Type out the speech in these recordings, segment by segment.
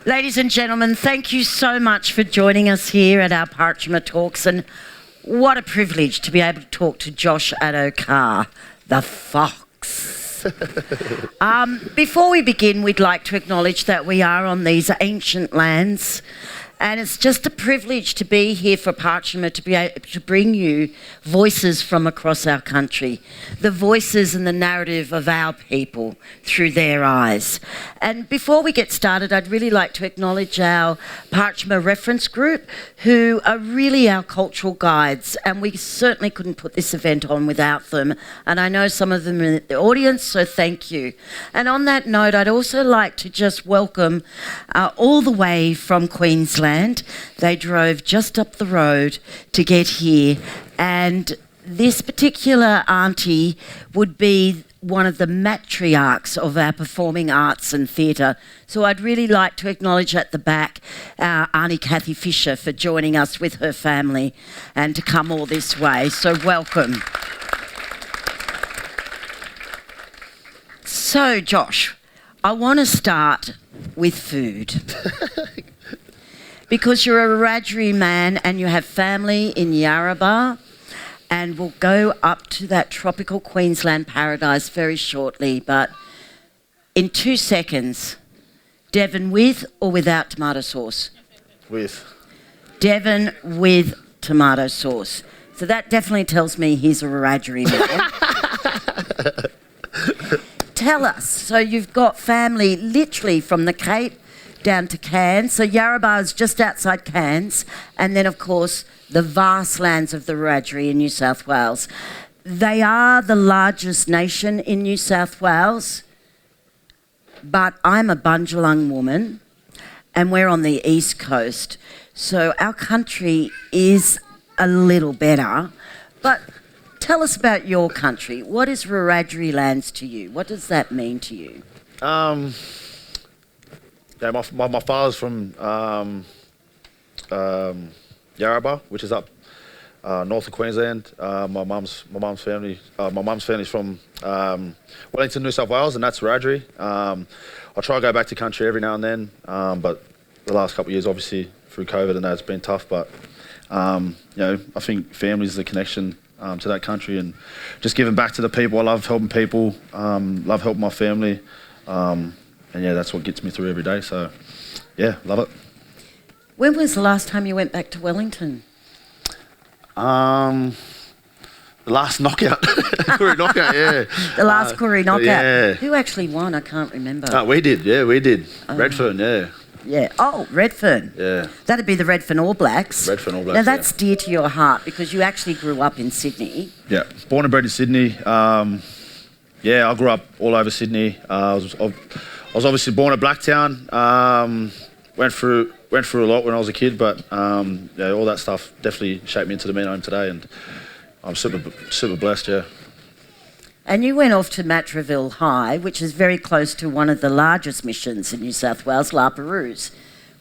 Ladies and gentlemen, thank you so much for joining us here at our Parrtjima Talks, and what a privilege to be able to talk to Josh Addo-Carr, the fox. Before we begin, we'd like to acknowledge that we are on these ancient lands, and it's just a privilege to be here for Parrtjima, to be able to bring you voices from across our country, the voices and the narrative of our people through their eyes. And before we get started, I'd really like to acknowledge our Parrtjima reference group, who are really our cultural guides, and we certainly couldn't put this event on without them. And I know some of them are in the audience, so thank you. And on that note, I'd also like to just welcome all the way from Queensland. They drove just up the road to get here, and this particular auntie would be one of the matriarchs of our performing arts and theatre. So I'd really like to acknowledge at the back our Auntie Kathy Fisher for joining us with her family and to come all this way. So welcome. So Josh, I want to start with food. Because you're a Wiradjuri man and you have family in Yarrabah, and we'll go up to that tropical Queensland paradise very shortly, but in 2 seconds, Devon with or without tomato sauce? With. Devon with tomato sauce. So that definitely tells me he's a Wiradjuri man. Tell us, so you've got family literally from the Cape down to Cairns. So Yarrabah is just outside Cairns, and then of course the vast lands of the Wiradjuri in New South Wales. They are the largest nation in New South Wales, but I'm a Bundjalung woman and we're on the east coast, so our country is a little better. But tell us about your country. What is Wiradjuri lands to you? What does that mean to you? Yeah, my father's from Yarrabah, which is up north of Queensland. My mum's family's from Wellington, New South Wales, and that's Wiradjuri. I try to go back to country every now and then, but the last couple of years, obviously through COVID and that, it's been tough. But I think family is the connection to that country, and just giving back to the people. I love helping people, love helping my family. And yeah, that's what gets me through every day. So, yeah, love it. When was the last time you went back to Wellington? The last knockout. Koori knockout, yeah. The last Koori knockout. Yeah. Who actually won? I can't remember. We did. Redfern, yeah. Yeah. Oh, Redfern. Yeah. That'd be the Redfern All Blacks. Redfern All Blacks. Now that's dear to your heart because you actually grew up in Sydney. Yeah, born and bred in Sydney. Yeah, I grew up all over Sydney. I was obviously born at Blacktown. Went through a lot when I was a kid, but yeah, all that stuff definitely shaped me into the man I am today, and I'm super blessed. Yeah. And you went off to Matraville High, which is very close to one of the largest missions in New South Wales, La Perouse.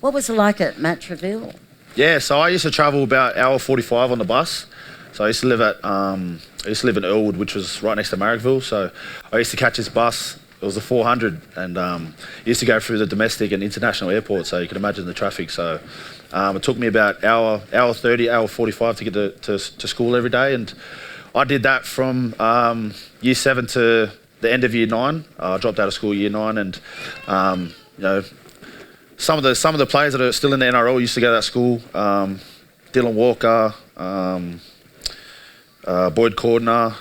What was it like at Matraville? Yeah, so I used to travel about hour 45 on the bus. So I used to live in Earlwood, which was right next to Marrickville. So I used to catch this bus. It was the 400, and it used to go through the domestic and international airport, so you can imagine the traffic. So it took me about hour 30, hour 45 to get to school every day, and I did that from year 7 to the end of year 9. I dropped out of school year 9, and some of the players that are still in the NRL used to go to that school. Dylan Walker, Boyd Cordner,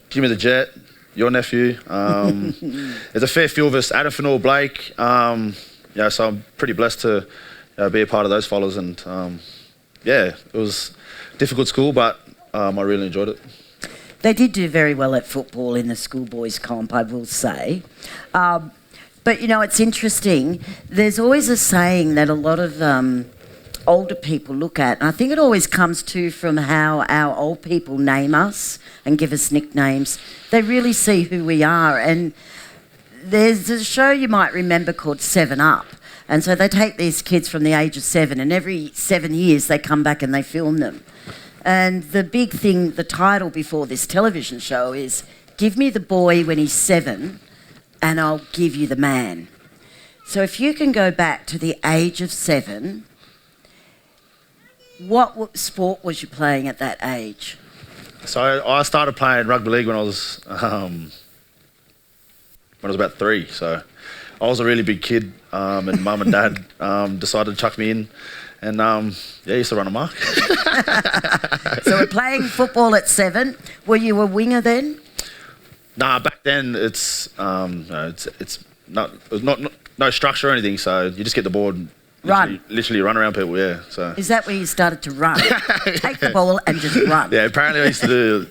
Jimmy the Jet, your nephew. There's a fair few of us. Adam Fennell, Blake. So I'm pretty blessed to be a part of those fellas. And yeah, it was a difficult school, but I really enjoyed it. They did do very well at football in the schoolboys comp, I will say. But you know, it's interesting. There's always a saying that a lot of older people look at, and I think it always comes from how our old people name us and give us nicknames. They really see who we are, and there's a show you might remember called 7 Up, and so they take these kids from the age of 7, and every 7 years they come back and they film them. And the big thing, the title before this television show is, "Give me the boy when he's 7 and I'll give you the man." So if you can go back to the age of 7, what sport was you playing at that age? So I started playing rugby league when I was about 3. So I was a really big kid, and mum and dad decided to chuck me in, and I used to run amok. So we're playing football at 7. Were you a winger then? Nah, back then it's not no structure or anything. So you just get the ball and literally run around people. Yeah. So is that where you started to run? Take the ball and just run. Yeah. Apparently I used to do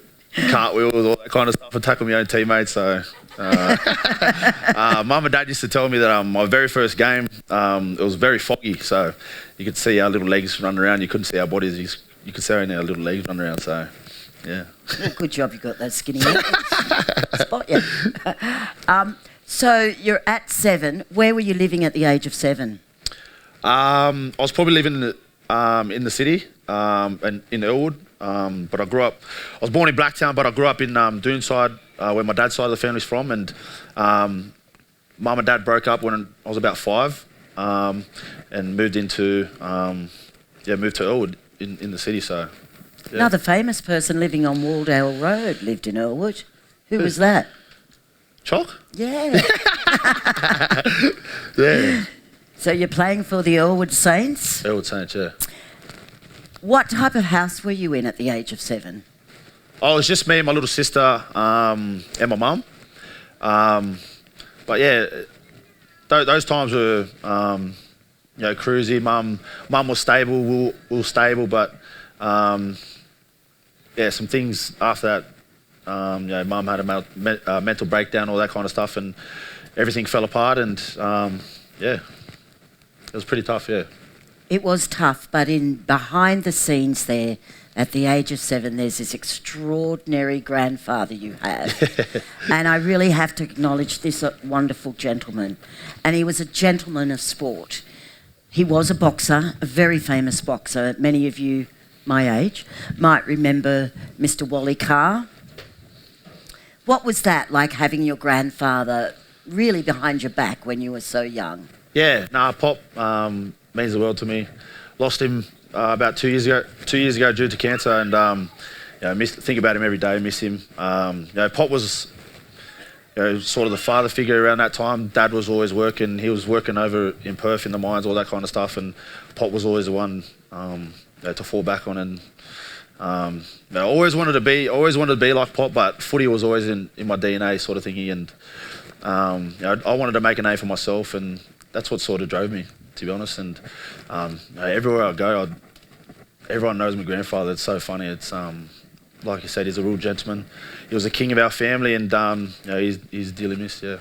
cartwheels, all that kind of stuff, and tackle my own teammates. So mum and dad used to tell me that my very first game, it was very foggy, so you could see our little legs run around. You couldn't see our bodies. You could see only our little legs run around. So yeah. Well, good job you got those skinny legs. Spot you. So you're at 7. Where were you living at the age of 7? I was probably living in the city, and in Elwood. But I was born in Blacktown, but I grew up in Doonside, where my dad's side of the family's from. And mum and dad broke up when I was about 5, and moved to Elwood in the city. So yeah. Another famous person living on Waldale Road lived in Elwood. Who was that? Chalk? Yeah. Yeah. So you're playing for the Elwood Saints? Elwood Saints, yeah. What type of house were you in at the age of 7? Oh, it was just me and my little sister, and my mum. But yeah, those times were, cruisy. Mum was stable, we were stable, but some things after that, mum had a mental breakdown, all that kind of stuff, and everything fell apart, and it was pretty tough, yeah. It was tough, but behind the scenes there, at the age of 7, there's this extraordinary grandfather you have. And I really have to acknowledge this wonderful gentleman. And he was a gentleman of sport. He was a boxer, a very famous boxer. Many of you my age might remember Mr. Wally Carr. What was that like, having your grandfather really behind your back when you were so young? Yeah, Pop means the world to me. Lost him about 2 years ago. 2 years ago due to cancer, and think about him every day. Miss him. Pop was sort of the father figure around that time. Dad was always working. He was working over in Perth in the mines, all that kind of stuff, and Pop was always the one to fall back on. And I always wanted to be like Pop, but footy was always in my DNA, sort of thingy. And I wanted to make a name for myself, and that's what sort of drove me, to be honest. And everywhere I go, everyone knows my grandfather. It's so funny. It's like you said, he's a real gentleman. He was the king of our family, and he's dearly missed. Yeah.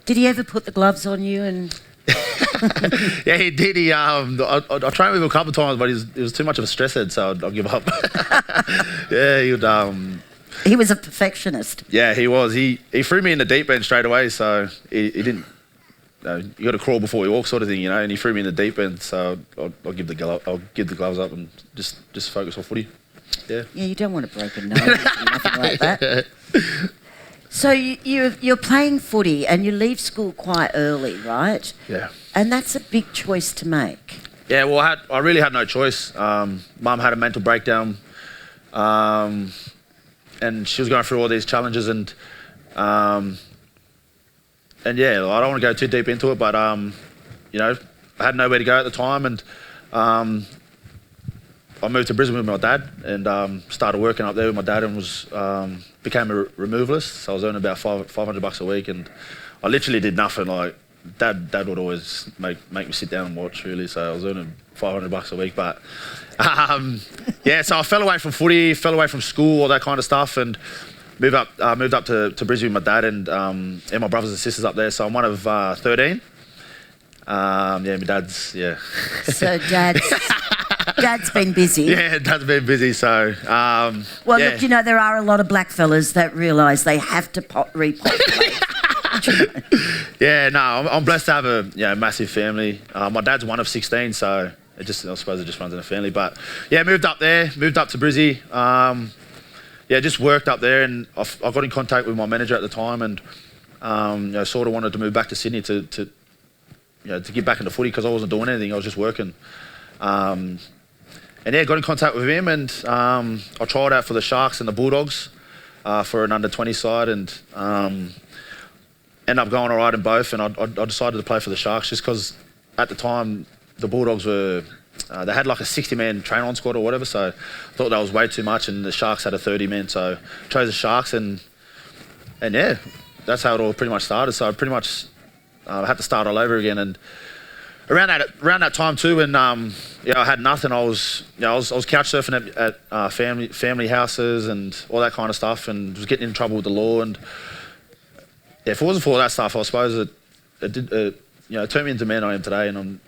Did he ever put the gloves on you? And yeah, he did. I trained with him a couple of times, but he was too much of a stress head, so I'll give up. Yeah, he would. He was a perfectionist. Yeah, he was. He threw me in the deep end straight away, so he didn't. You got to crawl before you walk, sort of thing, And he threw me in the deep end, so I'll give the gloves up and just focus on footy. Yeah. Yeah, you don't want a broken nose or nothing like that. So you're playing footy and you leave school quite early, right? Yeah. And that's a big choice to make. Yeah. Well, I really had no choice. Mum had a mental breakdown, and she was going through all these challenges, and yeah, I don't want to go too deep into it, but I had nowhere to go at the time, and I moved to Brisbane with my dad, and started working up there with my dad, and became a removalist. So I was earning about $500 a week, and I literally did nothing. Like dad would always make me sit down and watch, really. So I was earning $500 a week, but so I fell away from footy, fell away from school, all that kind of stuff, and moved up to Brisbane with my dad and my brothers and sisters up there. So I'm one of 13. My dad's, yeah. So Dad's been busy. Yeah, Dad's been busy, so... look, there are a lot of black fellas that realise they have to repopulate. Yeah, no, I'm blessed to have a massive family. My dad's one of 16, so I suppose it just runs in a family. But, yeah, moved up to Brizzy. Just worked up there, and I got in contact with my manager at the time, and sort of wanted to move back to Sydney to to get back into footy because I wasn't doing anything. I was just working. And yeah, got in contact with him, and I tried out for the Sharks and the Bulldogs for an under-20 side, and ended up going all right in both. And I decided to play for the Sharks just because at the time the Bulldogs were they had like a 60-man train-on squad or whatever, so I thought that was way too much, and the Sharks had a 30-man, so I chose the Sharks, and yeah, that's how it all pretty much started. So I pretty much had to start all over again, and around that time too, when I had nothing, I was couch surfing at family houses and all that kind of stuff, and was getting in trouble with the law. And yeah, if it wasn't for all that stuff, I suppose it did turn me into the man I am today, and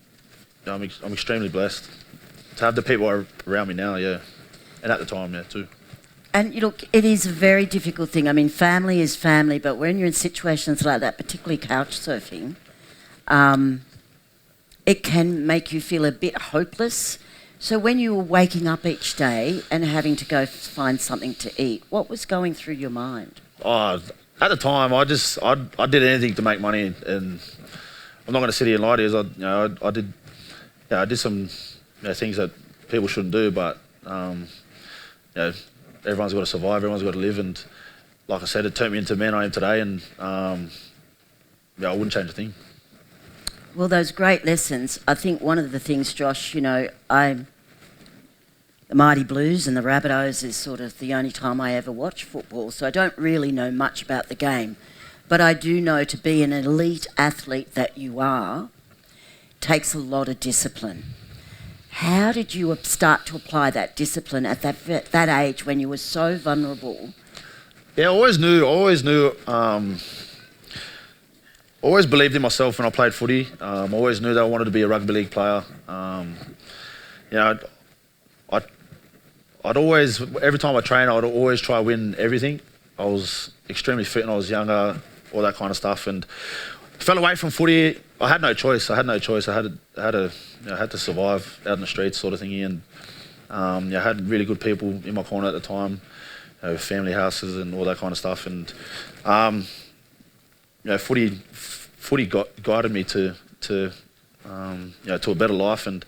I'm extremely blessed to have the people around me now, yeah, and at the time, yeah, too. And look, it is a very difficult thing. I mean, family is family, but when you're in situations like that, particularly couch surfing, it can make you feel a bit hopeless. So when you were waking up each day and having to go find something to eat, what was going through your mind? Oh, at the time, I did anything to make money, and I'm not going to sit here and lie to you. I did some things that people shouldn't do, but everyone's got to survive, everyone's got to live, and like I said, it turned me into the man I am today, and I wouldn't change a thing. Well, those great lessons. I think one of the things, Josh, the Mighty Blues and the Rabbitohs is sort of the only time I ever watch football, so I don't really know much about the game. But I do know to be an elite athlete that you are takes a lot of discipline. How did you start to apply that discipline at that age when you were so vulnerable? Yeah, I always believed in myself when I played footy. I always knew that I wanted to be a rugby league player. I'd always, every time I trained, I'd always try to win everything. I was extremely fit when I was younger, all that kind of stuff, and fell away from footy. I had no choice. I had to survive out in the streets, sort of thingy, and I had really good people in my corner at the time, family houses and all that kind of stuff, and footy guided me to a better life, and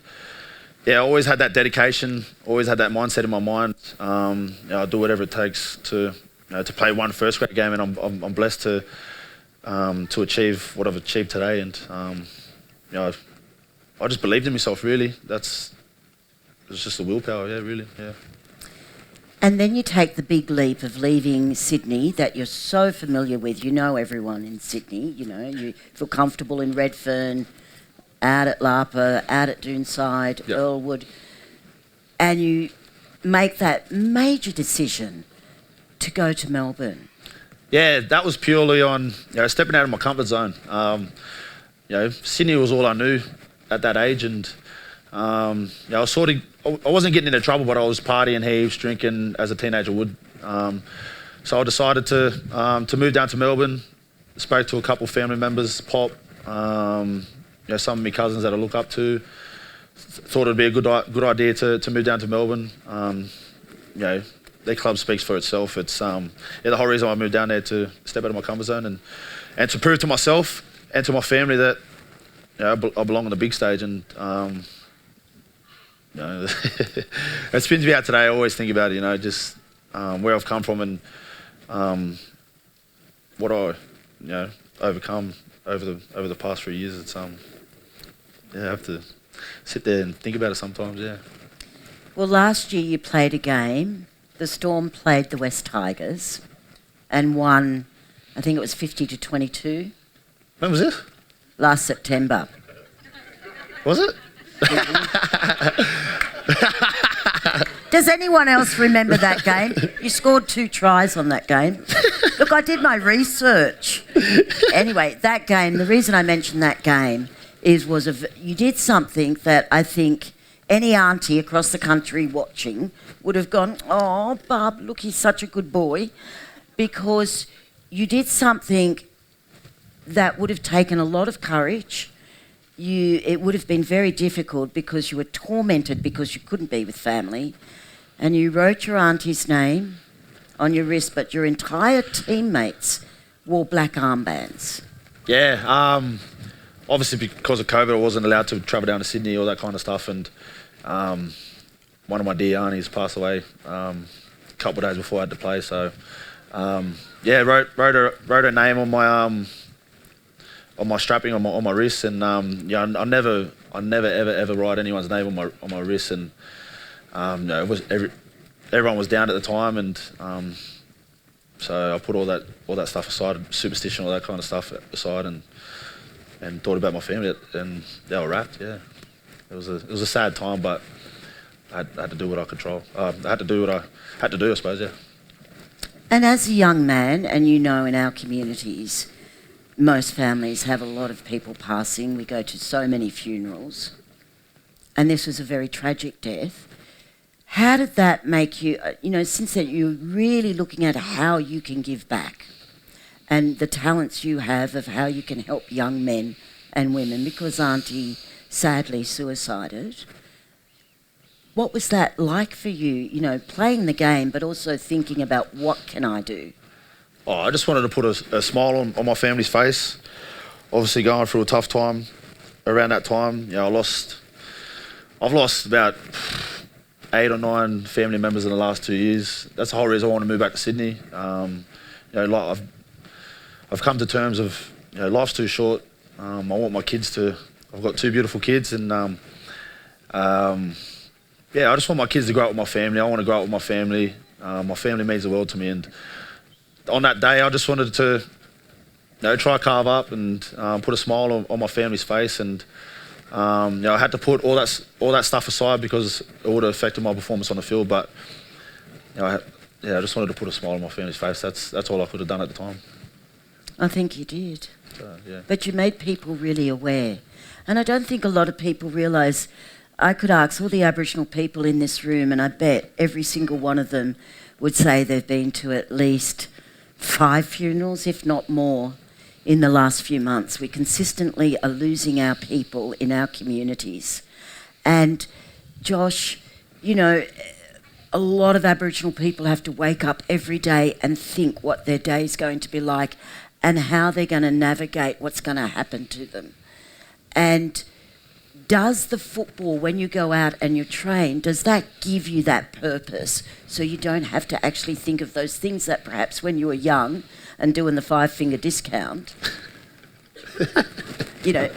I always had that dedication, always had that mindset in my mind. I'll do whatever it takes to play one first grade game, and I'm blessed to achieve what I've achieved today, and I just believed in myself, really. It's just the willpower, yeah, really, yeah. And then you take the big leap of leaving Sydney that you're so familiar with. You know everyone in Sydney, you feel comfortable in Redfern, out at Lapa, out at Doonside, yep. Earlwood, and you make that major decision to go to Melbourne. Yeah, that was purely on stepping out of my comfort zone. Sydney was all I knew at that age, and I wasn't getting into trouble, but I was partying heaps, drinking as a teenager would. So I decided to move down to Melbourne. Spoke to a couple of family members, Pop, some of my cousins that I look up to. Thought it'd be a good idea to move down to Melbourne. Their club speaks for itself. It's the whole reason I moved down there, to step out of my comfort zone and to prove to myself and to my family that I belong on the big stage. And it spins me out today. I always think about it, just where I've come from and what I overcome over the past 3 years. It's I have to sit there and think about it sometimes. Yeah. Well, last year you played a game. The Storm played the West Tigers and won, I think it was 50-22. When was this? Last September. Was it? Does anyone else remember that game? You scored 2 tries on that game. Look, I did my research. Anyway, that game, the reason I mentioned that game was you did something that I think any auntie across the country watching would have gone, oh, Bub, look, he's such a good boy, because you did something that would have taken a lot of courage. It would have been very difficult because you were tormented because you couldn't be with family, and you wrote your auntie's name on your wrist, but your entire teammates wore black armbands. Yeah, obviously because of COVID, I wasn't allowed to travel down to Sydney, all that kind of stuff. And one of my dear aunties passed away a couple of days before I had to play. So yeah, wrote her name on my strapping on my wrist, and yeah, I never ever write anyone's name on my wrist. And you know, it was everyone was down at the time, and so I put all that stuff aside, superstition, all that kind of stuff aside, and thought about my family, and they were wrapped. Yeah, it was a sad time, but I had to do what I control. I had to do what I had to do, I suppose. Yeah. And as a young man, and you know, in our communities, most families have a lot of people passing. We go to so many funerals, and this was a very tragic death. How did that make you, you know, since then you're really looking at how you can give back and the talents you have of how you can help young men and women, because Auntie sadly suicided. What was that like for you, you know, playing the game but also thinking about what can I do? Oh, I just wanted to put a smile on my family's face. Obviously going through a tough time around that time. You know, I've lost about 8 or 9 family members in the last 2 years. That's the whole reason I want to move back to Sydney. You know, like I've come to terms of, you know, life's too short. I want my kids to. I've got 2 beautiful kids, and yeah, I just want my kids to grow up with my family. I want to grow up with my family. My family means the world to me, and on that day, I just wanted to, you know, try carve up and put a smile on my family's face, and you know, I had to put all that stuff aside because it would have affected my performance on the field. But you know, I just wanted to put a smile on my family's face. That's all I could have done at the time. I think you did. Yeah. But you made people really aware. And I don't think a lot of people realise, I could ask all the Aboriginal people in this room, and I bet every single one of them would say they've been to at least 5 funerals, if not more, in the last few months. We consistently are losing our people in our communities. And Josh, you know, a lot of Aboriginal people have to wake up every day and think what their day is going to be like and how they're going to navigate what's going to happen to them. And does the football, when you go out and you train, does that give you that purpose so you don't have to actually think of those things that perhaps when you were young and doing the 5-finger discount, you know,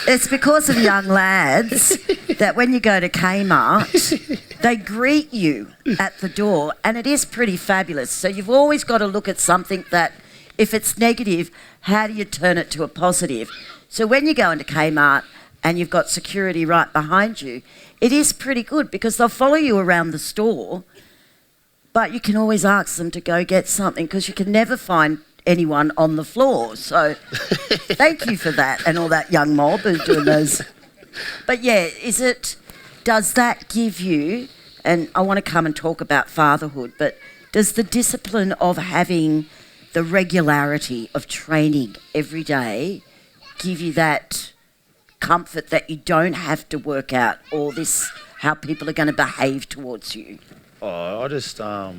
it's because of young lads that when you go to Kmart, they greet you at the door, and it is pretty fabulous. So you've always got to look at something that, if it's negative, how do you turn it to a positive? So when you go into Kmart and you've got security right behind you, it is pretty good because they'll follow you around the store, but you can always ask them to go get something because you can never find anyone on the floor. So thank you for that, and all that young mob who's doing those. But yeah, does that give you, and I want to come and talk about fatherhood, but does the discipline of having the regularity of training every day give you that comfort that you don't have to work out all this, how people are going to behave towards you? Oh, I just, you know,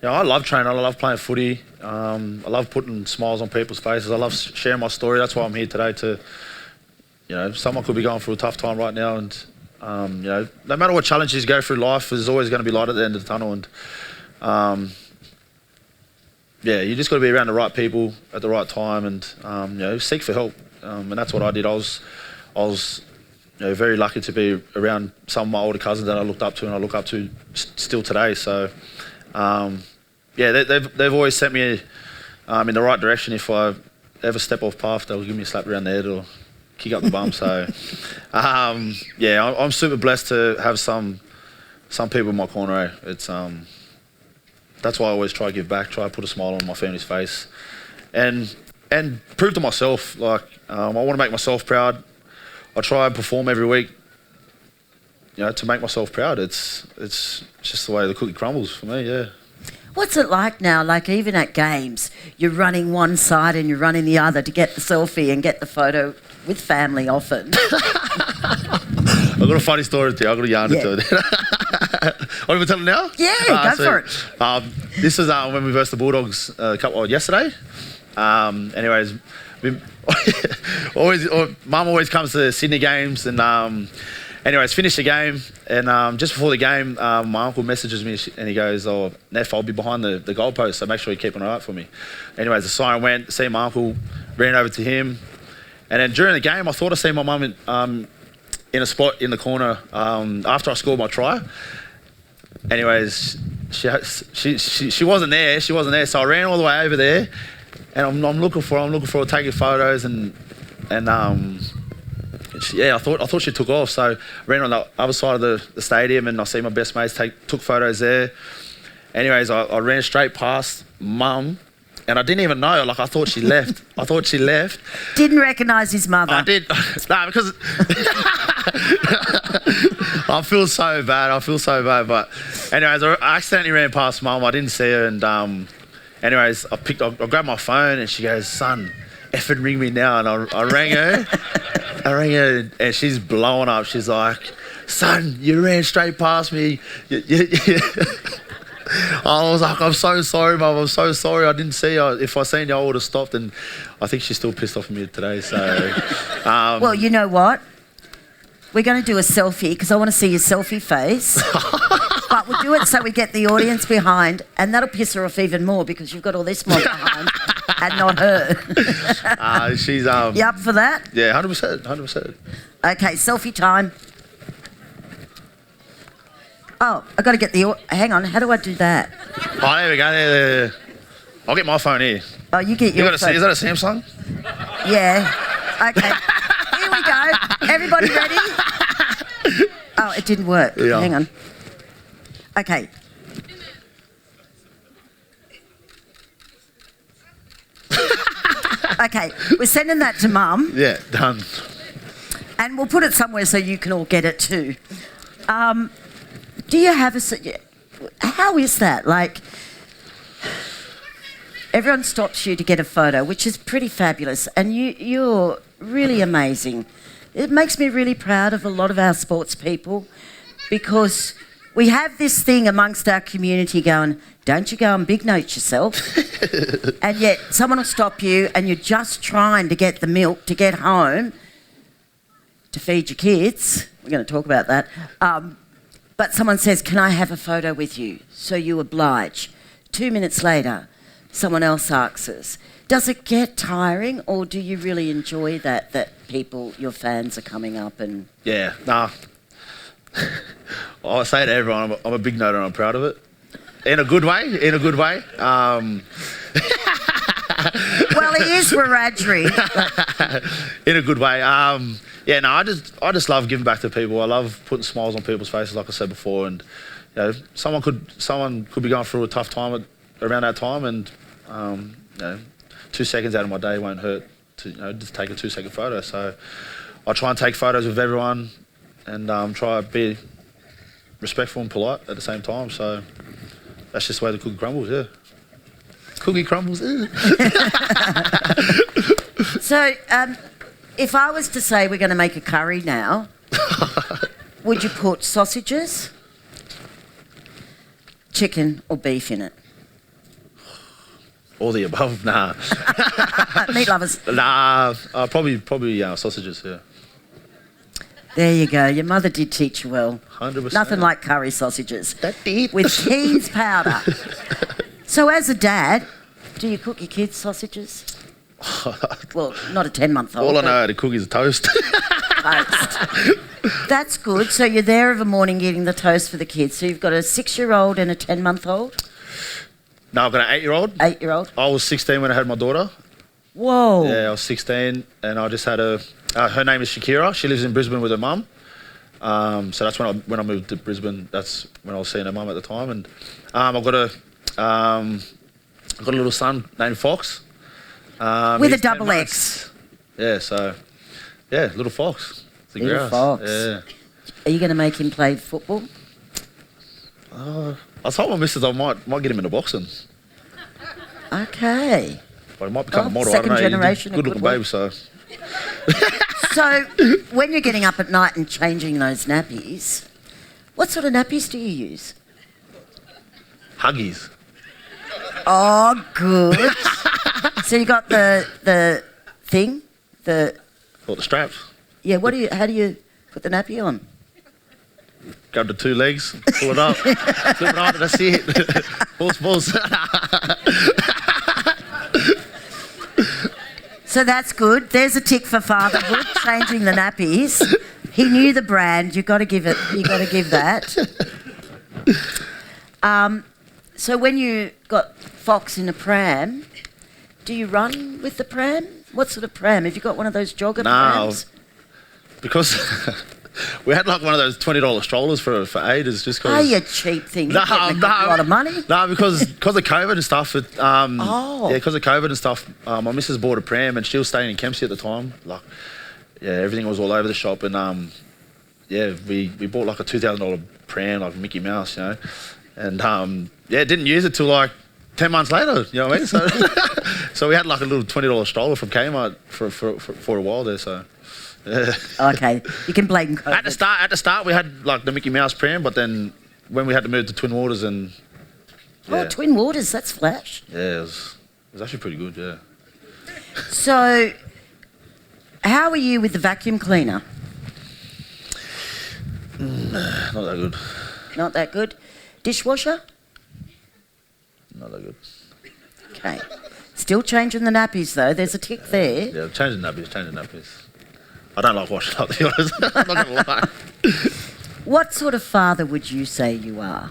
I love training. I love playing footy. I love putting smiles on people's faces. I love sharing my story. That's why I'm here today to, you know, someone could be going through a tough time right now, and you know, no matter what challenges you go through life, there's always going to be light at the end of the tunnel. And yeah, you just got to be around the right people at the right time, and you know, seek for help. And that's what I did. I was you know, very lucky to be around some of my older cousins that I looked up to, and I look up to still today. So yeah, they've always sent me in the right direction. If I ever step off path, they'll give me a slap around the head or kick up the bum. So yeah, I'm super blessed to have some people in my corner. It's that's why I always try to give back, try to put a smile on my family's face, and prove to myself, like, I want to make myself proud. I try and perform every week, you know, to make myself proud. It's just the way the cookie crumbles for me, yeah. What's it like now? Like, even at games, you're running one side and you're running the other to get the selfie and get the photo with family often. I've got a funny story to you. I've got a yarn to tell you. Want me to tell it now? Yeah, go for it. This was when we versed the Bulldogs yesterday. Anyways, Mum always comes to the Sydney games, and anyways, finished the game, and just before the game, my uncle messages me and he goes, "Oh, Neff, I'll be behind the goalpost, so make sure you keep an eye out for me." Anyways, the siren went, see my uncle, ran over to him, and then during the game, I thought I seen my mum in a spot in the corner after I scored my try. Anyways, she wasn't there. She wasn't there, so I ran all the way over there, and I'm looking for her, taking photos, and I thought she took off. So I ran on the other side of the stadium, and I see my best mates took photos there. Anyways, I ran straight past Mum, and I didn't even know. Like, I thought she left. Didn't recognise his mother. I did. No, because I feel so bad. But anyways, I accidentally ran past Mum. I didn't see her, and anyways, I grabbed my phone, and she goes, "Son, effing ring me now." And I rang her. And she's blowing up. She's like, "Son, you ran straight past me." I was like, "I'm so sorry, Mum. I'm so sorry. I didn't see you. If I seen you, I would have stopped." And I think she's still pissed off at me today. So, well, you know what? We're going to do a selfie because I want to see your selfie face. But we'll do it so we get the audience behind, and that'll piss her off even more because you've got all this mob behind and not her. She's You up for that? Yeah, 100%. Okay, selfie time. Oh, I got to get the... Hang on, how do I do that? Oh, there we go. There. I'll get my phone here. Oh, you get your phone. Is that a Samsung? Yeah. Okay. Here we go. Everybody ready? Oh, it didn't work. Yeah. Hang on. Okay. Okay, we're sending that to Mum. Yeah, done. And we'll put it somewhere so you can all get it too. Do you have how is that? Like, everyone stops you to get a photo, which is pretty fabulous, and you're really amazing. It makes me really proud of a lot of our sports people because we have this thing amongst our community going, don't you go and big note yourself. And yet someone will stop you and you're just trying to get the milk to get home to feed your kids. We're going to talk about that. But someone says, can I have a photo with you? So you oblige. 2 minutes later, someone else asks us. Does it get tiring, or do you really enjoy that people, your fans, are coming up and... Yeah, nah. I say to everyone, I'm a big noter and I'm proud of it. In a good way. Well, it is Wiradjuri. In a good way. Yeah, no, I just love giving back to people. I love putting smiles on people's faces, like I said before. And you know, someone could be going through a tough time around that time, and you know, 2 seconds out of my day won't hurt to just take a 2-second photo. So I try and take photos with everyone, and try to be respectful and polite at the same time. So that's just the way the cookie crumbles. Yeah, cookie crumbles. So. If I was to say we're going to make a curry now, would you put sausages, chicken or beef in it? All the above? Nah. Meat lovers? Nah, probably sausages, yeah. There you go. Your mother did teach you well. 100%. Nothing like curry sausages. That did. With Keen's powder. So as a dad, do you cook your kids sausages? Well, not a 10-month-old. All I know how to cook is toast. Toast. That's good. So you're there of a morning getting the toast for the kids. So you've got a 6-year-old and a 10-month-old? No, I've got an 8-year-old. 8-year-old? I was 16 when I had my daughter. Whoa. Yeah, I was 16 and I just had her name is Shakira. She lives in Brisbane with her mum. So that's when I moved to Brisbane. That's when I was seeing her mum at the time. And I've got a little son named Fox. With a double X. Yeah, so, yeah, little Fox. Little Fox. Yeah. Are you going to make him play football? I told my missus I might get him into boxing. Okay. But he might become a model. Second I don't know. generation. Good looking baby, so. So, when you're getting up at night and changing those nappies, what sort of nappies do you use? Huggies. Oh, good. So you got the thing? The straps. Yeah, how do you put the nappy on? Grab the two legs, pull it up, flip it on, that's it. Pulse. So that's good. There's a tick for fatherhood, changing the nappies. He knew the brand. You got to give that. So when you got Fox in a pram, do you run with the pram? What sort of pram? Have you got one of those jogger prams? Because we had like one of those $20 strollers for ages, just because. Oh, you cheap thing. You're getting a lot of money. No, because of COVID and stuff. Oh. Yeah, because of COVID and stuff. My missus bought a pram, and she was staying in Kempsey at the time. Like, yeah, everything was all over the shop, and yeah, we bought like a $2,000 pram, like Mickey Mouse, you know, and yeah, didn't use it till like 10 months later, you know what I mean? So, so we had like a little $20 stroller from Kmart for a while there, so. Yeah. Okay, you can blame COVID. At the start, we had like the Mickey Mouse pram, but then when we had to move to Twin Waters and... Yeah. Oh, Twin Waters, that's flash. Yeah, it was actually pretty good, yeah. So, how are you with the vacuum cleaner? Not that good. Not that good. Dishwasher? Not that good. Okay. Still changing the nappies though, there's a tick there. Yeah, changing nappies. I don't like washing up, to be honest. I'm not going to lie. What sort of father would you say you are?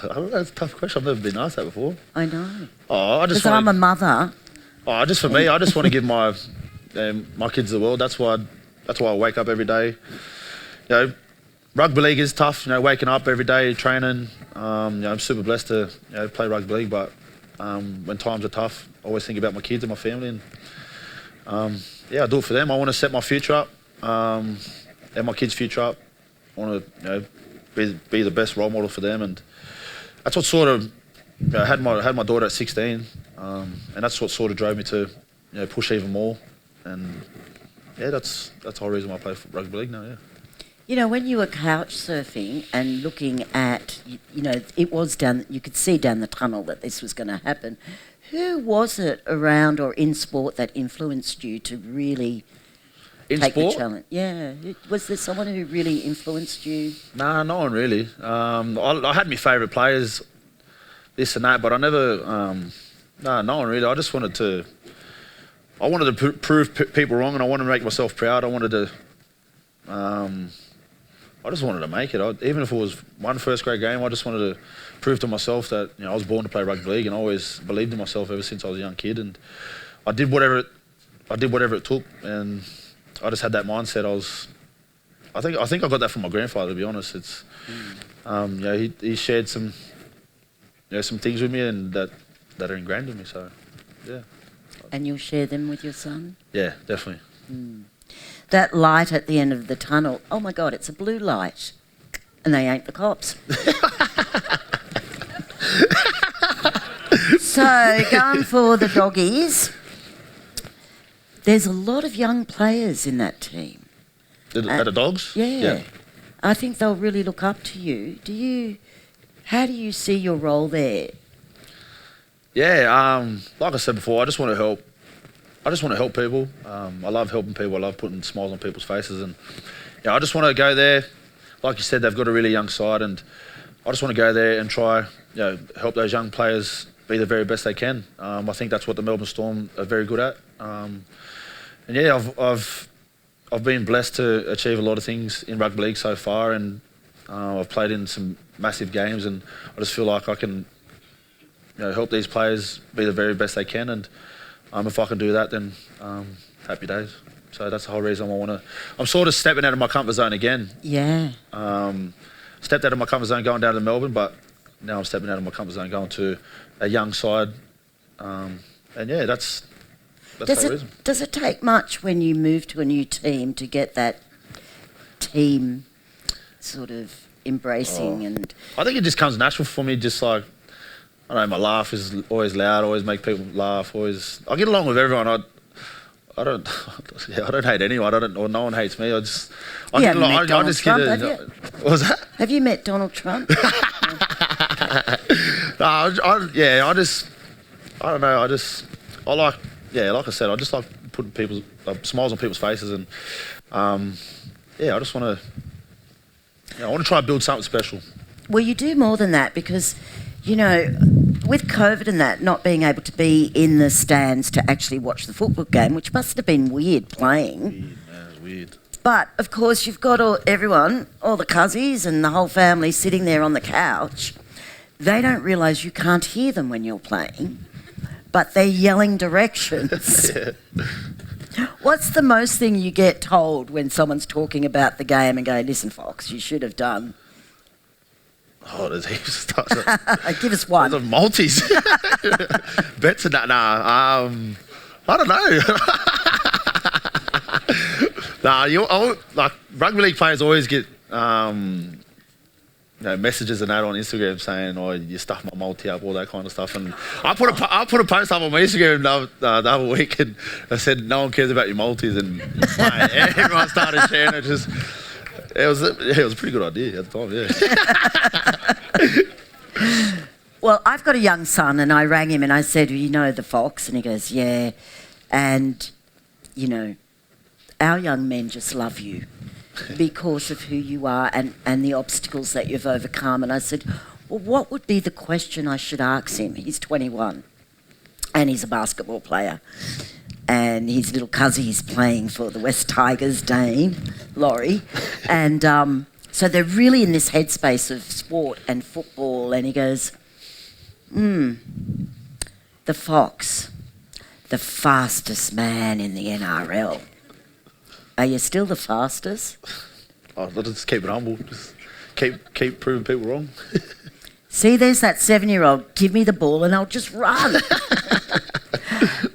I don't know, it's a tough question. I've never been asked that before. I know. Oh, Because I'm a mother. Oh, just for me, I just want to give my kids the world. That's why I wake up every day. You know, rugby league is tough. You know, waking up every day, training. You know, I'm super blessed to play rugby league, but when times are tough, I always think about my kids and my family, and yeah, I do it for them. I want to set my future up, and my kids' future up. I want to be the best role model for them, and that's what sort of had my daughter at 16, and that's what sort of drove me to push even more, and yeah, that's the whole reason why I play for rugby league now. Yeah. You know, when you were couch surfing and looking at, it was you could see down the tunnel that this was going to happen. Who was it around or in sport that influenced you to really take the challenge? Yeah. Was there someone who really influenced you? Nah, no one really. I had my favourite players, this and that, but I never... no one really. I just wanted to... prove people wrong, and I wanted to make myself proud. I just wanted to make it. Even if it was one first grade game, I just wanted to prove to myself that I was born to play rugby league, and I always believed in myself ever since I was a young kid. And I did whatever it took, and I just had that mindset. I think I got that from my grandfather, to be honest. It's he shared some things with me, and that are ingrained in me. So yeah. And you'll share them with your son? Yeah, definitely. That light at the end of the tunnel, oh my God, it's a blue light. And they ain't the cops. So, going for the Doggies, there's a lot of young players in that team. At the Dogs? Yeah. I think they'll really look up to you. How do you see your role there? Yeah, like I said before, I just want to help. I just want to help people. I love helping people. I love putting smiles on people's faces, and I just want to go there. Like you said, they've got a really young side, and I just want to go there and try, help those young players be the very best they can. I think that's what the Melbourne Storm are very good at. And yeah, I've been blessed to achieve a lot of things in rugby league so far, and I've played in some massive games, and I just feel like I can, help these players be the very best they can, and if I can do that, then happy days. So that's the whole reason I'm sort of stepping out of my comfort zone again. Yeah. Stepped out of my comfort zone going down to Melbourne, but now I'm stepping out of my comfort zone going to a young side. And yeah, that's the whole reason. Does it take much when you move to a new team to get that team sort of embracing and... I think it just comes natural for me, just like, I don't know, my laugh is always loud, always make people laugh, I get along with everyone. I don't hate anyone. Or no one hates me. I just get along. I just get What was that? Have you met Donald Trump? No, I don't know. like I said, I just like putting people's smiles on people's faces, and I just want to, I want to try and build something special. Well, you do more than that because, you know, with COVID and that, not being able to be in the stands to actually watch the football game, which must have been weird playing. Weird, man, it was weird. But, of course, you've got all the cousins and the whole family sitting there on the couch. They don't realise you can't hear them when you're playing, but they're yelling directions. What's the most thing you get told when someone's talking about the game and going, listen, Fox, you should have done... Oh, there's heaps of stuff. Give us one. The multis. Bets and that. Nah, I don't know. Like rugby league players always get messages and that on Instagram saying, "Oh, you stuffed my multi up," all that kind of stuff. And I put a post up on my Instagram the other week, and I said, "No one cares about your multis," and mate, everyone started sharing it. It was a pretty good idea at the time, yeah. Well, I've got a young son, and I rang him and I said, you know the Fox? And he goes, yeah. And, you know, our young men just love you because of who you are and the obstacles that you've overcome. And I said, well, what would be the question I should ask him? He's 21 and he's a basketball player. And his little cousin is playing for the West Tigers, Dane, Laurie. And so they're really in this headspace of sport and football. And he goes, the Fox, the fastest man in the NRL. Are you still the fastest? Oh, I'll just keep it humble. Just keep proving people wrong. See, there's that 7-year-old. Give me the ball and I'll just run.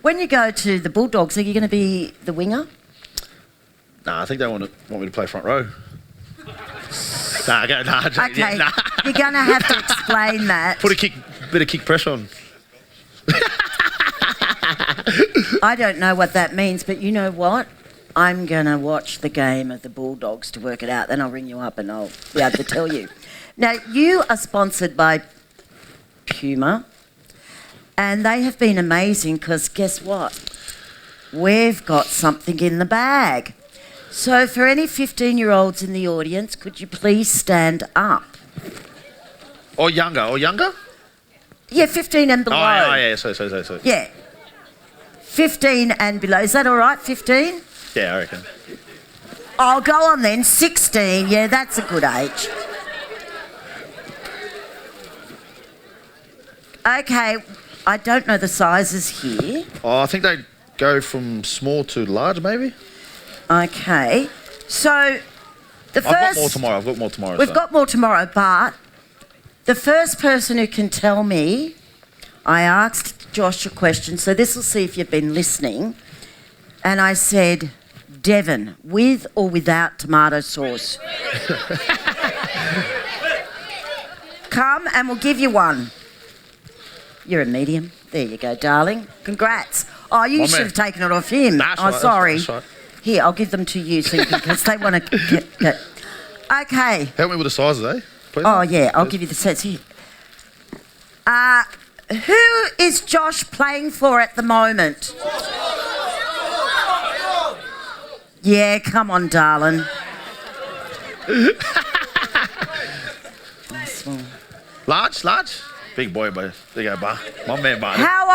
When you go to the Bulldogs, are you going to be the winger? Nah, I think they want me to play front row. Okay, you're going to have to explain that. Put a bit of kick pressure on. I don't know what that means, but you know what? I'm going to watch the game of the Bulldogs to work it out. Then I'll ring you up and I'll be able to tell you. Now, you are sponsored by Puma. And they have been amazing because guess what? We've got something in the bag. So for any 15-year-olds in the audience, could you please stand up? Or younger? Yeah, 15 and below. Oh, yeah, so. Yeah. 15 and below. Is that all right, 15? Yeah, I reckon. I'll go on then, 16. Yeah, that's a good age. Okay. I don't know the sizes here. Oh, I think they go from small to large, maybe. Okay. So, the first... I've got more tomorrow. We've got more tomorrow, but the first person who can tell me, I asked Josh a question, so this will see if you've been listening, and I said, Devon, with or without tomato sauce? Come and we'll give you one. You're a medium. There you go, darling. Congrats. Oh, you should have taken it off him. That's right, sorry. That's right. Here, I'll give them to you so you can, because they want to get... Okay. Help me with the sizes, eh? Please. Oh, yeah, I'll give you the sets here. Who is Josh playing for at the moment? Yeah, come on, darling. Nice one. Large? Big boy, but big old bar. My man, bar. How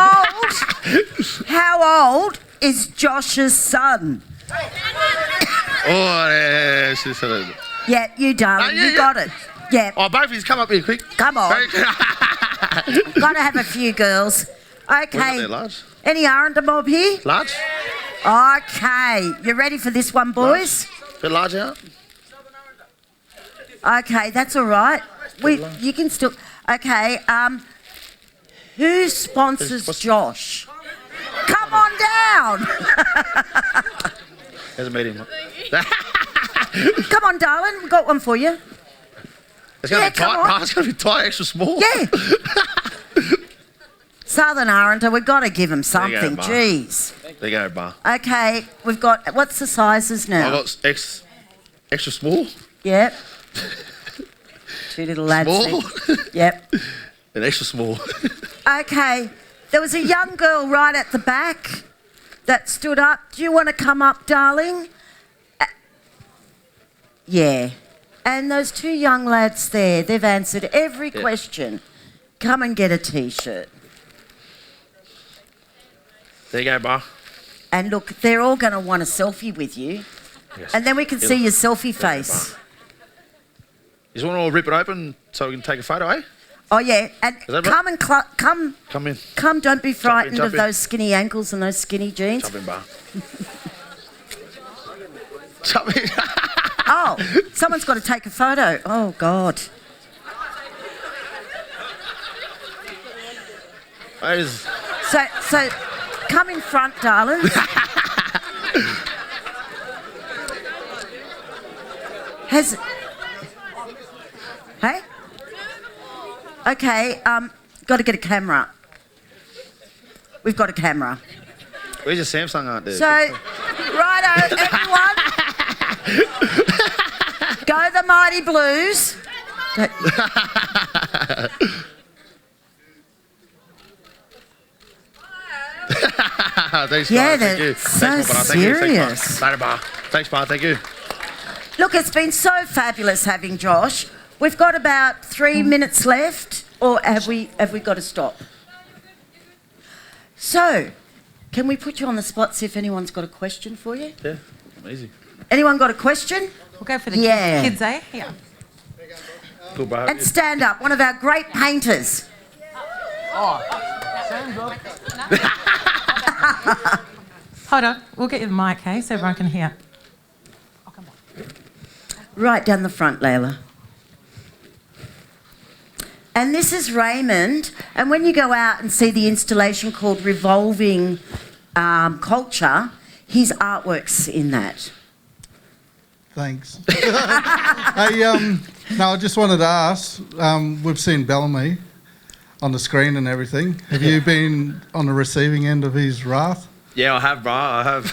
old is Josh's son? Oh, yeah, she said it. Yeah, you darling, you got it. Yeah. Oh, both of you come up here quick. Come on. Got to have a few girls. Okay. There, large. Any R&D mob here? Large? Okay. You ready for this one, boys? Bit large out. Okay, that's all right. You can still... Okay, who sponsors Josh? Come on down. There's a medium. Come on, darling. We've got one for you. It's going to be tight. No, it's going to be tight, extra small. Yeah. Southern Arundel, we've got to give them something. Jeez. There you go, bar. Okay, we've got... What's the sizes now? I've got extra small. Yep. Two little lads. Small. Yep. And extra small. Okay, There was a young girl right at the back that stood up. Do you want to come up, darling? Yeah. And those two young lads there, they've answered every question. Come and get a T-shirt. There you go, bro. And look, they're all going to want a selfie with you. Yes. And then we can see your selfie face. You just want to rip it open so we can take a photo, eh? Oh, yeah. And come and come. Come in. Come, don't be frightened jump of in. those skinny ankles and those skinny jeans. Jump in, bar. Jump in. Oh, someone's got to take a photo. Oh, God. So come in front, darling. Hey? Okay, got to get a camera. We've got a camera. Where's your Samsung aunt there? So, righto, everyone. Go the Mighty Blues. Thanks, Yeah, Bar. Thank they're you. so Thanks, Bar. Thank you. serious. Thanks, Bar. Thanks, Bar. Thank you. Look, it's been so fabulous having Josh. We've got about 3 minutes left, or have we got to stop? So, can we put you on the spot, see if anyone's got a question for you? Yeah, easy. Anyone got a question? We'll go for the Yeah. kids, eh? Yeah. Cool, bro. And stand up, one of our great painters. Hold on. We'll get you the mic, hey, so everyone can hear. Oh, come on. Right down the front, Layla. And this is Raymond. And when you go out and see the installation called Revolving Culture, his artwork's in that. Thanks. Hey, no, I just wanted to ask, we've seen Bellamy on the screen and everything. Have you been on the receiving end of his wrath? Yeah, I have, bro. I have.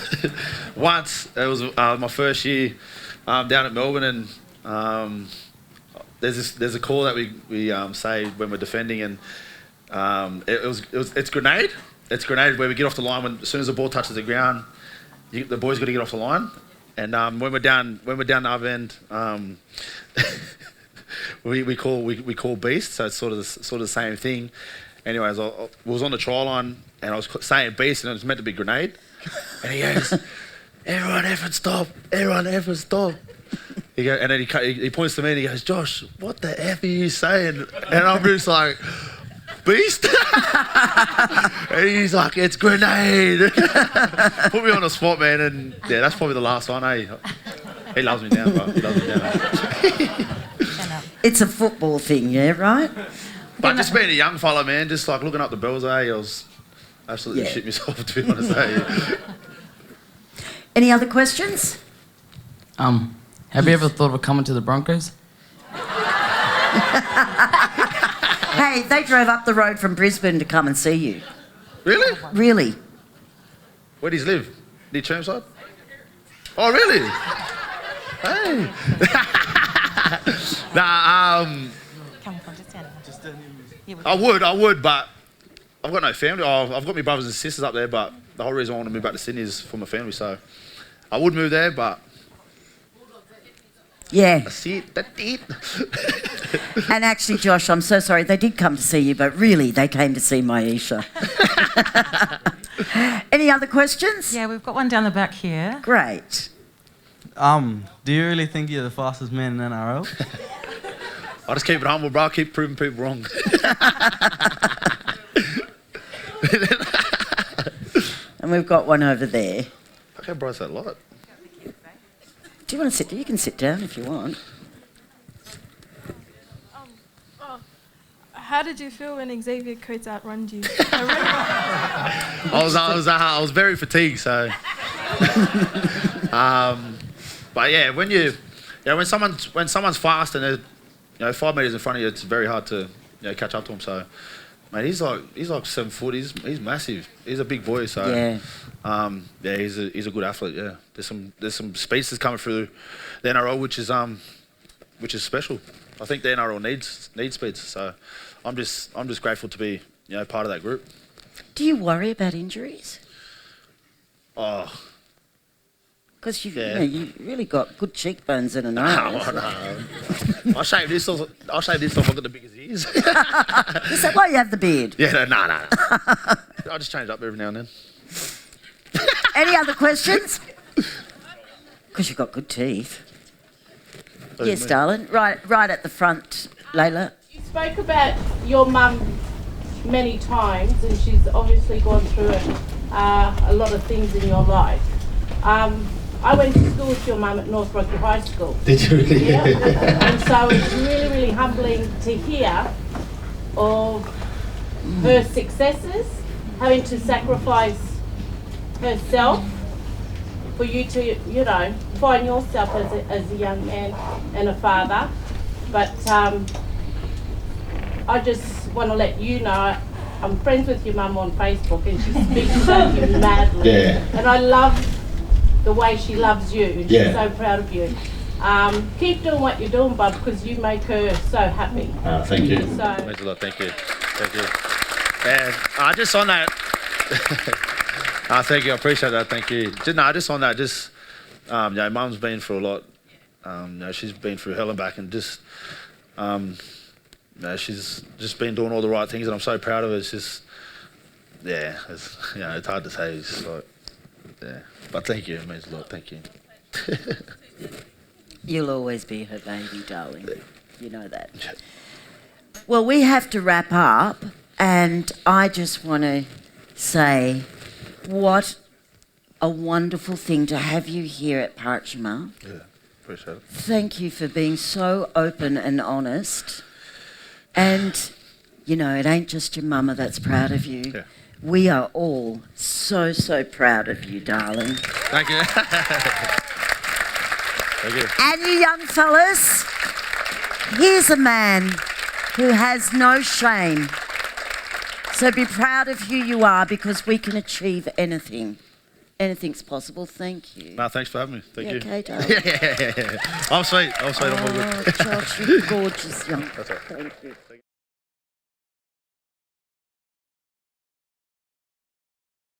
Once, it was my first year down at Melbourne, and there's a call that we say when we're defending, and it's grenade. It's grenade where we get off the line when as soon as the ball touches the ground, the boys got to get off the line. And when we're down the other end, we call beast. So it's sort of the same thing. Anyways, I was on the try line and I was saying beast, and it was meant to be grenade. And he goes, "Everyone, effort stop! Everyone, effort stop!" He goes, and then he points to me and he goes, "Josh, what the F are you saying?" And I'm just like, "Beast." And he's like, "It's grenade." Put me on the spot, man, and yeah, that's probably the last one, eh? He loves me now, bro. He loves me now. It's a football thing, yeah, right? But just being a young fella, man, just like looking up the bills, I was absolutely shit myself, to be honest, Any other questions? Have you ever thought of coming to the Broncos? Hey, they drove up the road from Brisbane to come and see you. Really? Really? Where does he live? Near Chermside? Oh, really? Hey. Nah, Come on, just stand there. I would, but I've got no family. I've got my brothers and sisters up there, but the whole reason I want to move back to Sydney is for my family, so I would move there, but Yeah. that's it. And actually, Josh, I'm so sorry. They did come to see you, but really, they came to see Maisha. Any other questions? Yeah, we've got one down the back here. Great. Do you really think you're the fastest man in NRL? I just keep it humble, bro. I keep proving people wrong. And we've got one over there. Okay, bro, that's a lot. Do you want to sit? You can sit down if you want. How did you feel when Xavier Coates outrunned you? I was very fatigued, so. But yeah, when someone's fast and they're 5 meters in front of you, it's very hard to catch up to him. So, mate, he's like 7 foot. He's massive. He's a big boy. So Yeah. he's a good athlete. Yeah, there's some speedsters coming through the NRL, which is special. I think the NRL needs speeds. So, I'm just grateful to be part of that group. Do you worry about injuries? Oh, Because you Yeah. know, you really got good cheekbones and a nose. no. I'll shave this off. I've got the biggest ears. Is that why you have the beard? Yeah, no. I just change up every now and then. Any other questions? Because you've got good teeth. Yes, darling. Right at the front, Layla. You spoke about your mum many times, and she's obviously gone through a lot of things in your life. I went to school with your mum at North Rocky High School. Did you really? Yeah. And so it's really, really humbling to hear of her successes, having to sacrifice herself for you to, you know, find yourself as a young man and a father. But I just want to let you know I'm friends with your mum on Facebook, and she speaks about you madly. Yeah. And I love the way she loves you, and she's so proud of you. Keep doing what you're doing, bub, because you make her so happy. Thank you. So, Thanks a lot. Thank you. And just on that. Thank you. I appreciate that. Thank you. Just on that. Just you know, Mum's been through a lot. You know, she's been through hell and back, and just you know, she's just been doing all the right things, and I'm so proud of her. It's just, yeah, it's, you know, it's hard to say. It's just like, yeah. But thank you. It means a lot. Thank you. You'll always be her baby, darling. You know that. Well, we have to wrap up, and I just want to say what a wonderful thing to have you here at Parrtjima. Yeah, appreciate it. Thank you for being so open and honest. And, you know, it ain't just your mama that's proud of you. Yeah. We are all so, so proud of you, darling. Thank you. Thank you. And you young fellas, here's a man who has no shame. So be proud of who you are, because we can achieve anything. Anything's possible. Thank you. No, thanks for having me. Thank you. Okay, darling. Yeah. I'm sweet. I'm all good. Oh, Josh, you're gorgeous young. That's all right. Thank you.